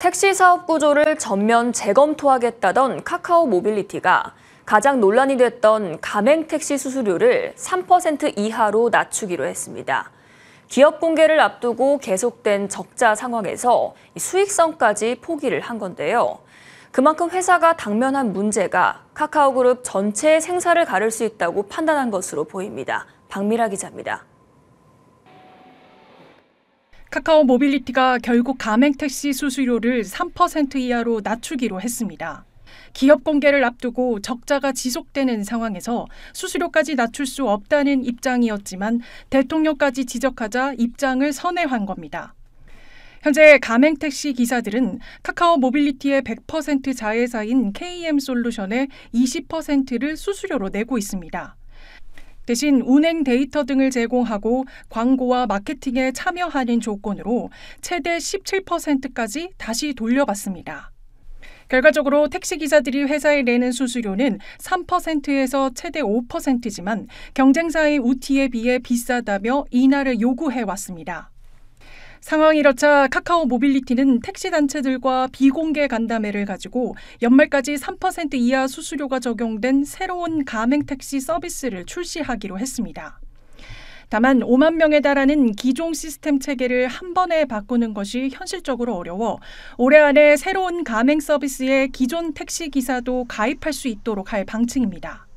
택시 사업 구조를 전면 재검토하겠다던 카카오 모빌리티가 가장 논란이 됐던 가맹택시 수수료를 3% 이하로 낮추기로 했습니다. 기업 공개를 앞두고 계속된 적자 상황에서 수익성까지 포기를 한 건데요. 그만큼 회사가 당면한 문제가 카카오그룹 전체의 생사를 가를 수 있다고 판단한 것으로 보입니다. 박미라 기자입니다. 카카오 모빌리티가 결국 가맹택시 수수료를 3% 이하로 낮추기로 했습니다. 기업 공개를 앞두고 적자가 지속되는 상황에서 수수료까지 낮출 수 없다는 입장이었지만 대통령까지 지적하자 입장을 선회한 겁니다. 현재 가맹택시 기사들은 카카오 모빌리티의 100% 자회사인 KM솔루션의 20%를 수수료로 내고 있습니다. 대신 운행 데이터 등을 제공하고 광고와 마케팅에 참여하는 조건으로 최대 17%까지 다시 돌려받습니다. 결과적으로 택시기사들이 회사에 내는 수수료는 3%에서 최대 5%지만 경쟁사의 우티에 비해 비싸다며 인하를 요구해왔습니다. 상황이 이렇자 카카오 모빌리티는 택시단체들과 비공개 간담회를 가지고 연말까지 3% 이하 수수료가 적용된 새로운 가맹택시 서비스를 출시하기로 했습니다. 다만 5만 명에 달하는 기존 시스템 체계를 한 번에 바꾸는 것이 현실적으로 어려워 올해 안에 새로운 가맹 서비스에 기존 택시기사도 가입할 수 있도록 할 방침입니다.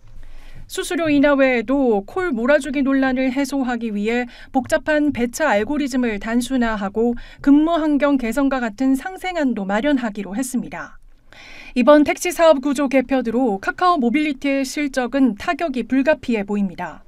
수수료 인하 외에도 콜 몰아주기 논란을 해소하기 위해 복잡한 배차 알고리즘을 단순화하고 근무 환경 개선과 같은 상생안도 마련하기로 했습니다. 이번 택시 사업 구조 개편으로 카카오 모빌리티의 실적은 타격이 불가피해 보입니다.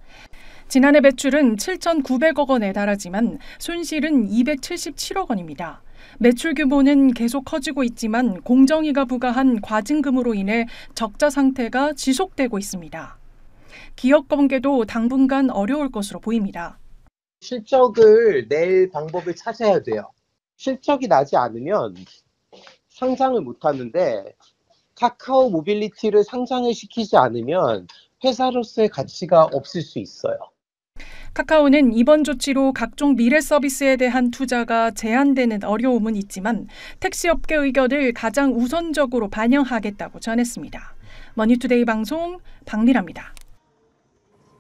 지난해 매출은 7,900억 원에 달하지만 손실은 277억 원입니다. 매출 규모는 계속 커지고 있지만 공정위가 부과한 과징금으로 인해 적자 상태가 지속되고 있습니다. 기업 공개도 당분간 어려울 것으로 보입니다. 실적을 낼 방법을 찾아야 돼요. 실적이 나지 않으면 상장을 못 하는데 카카오 모빌리티를 상장을 시키지 않으면 회사로서의 가치가 없을 수 있어요. 카카오는 이번 조치로 각종 미래 서비스에 대한 투자가 제한되는 어려움은 있지만 택시업계 의견을 가장 우선적으로 반영하겠다고 전했습니다. 머니투데이 방송 박미라입니다.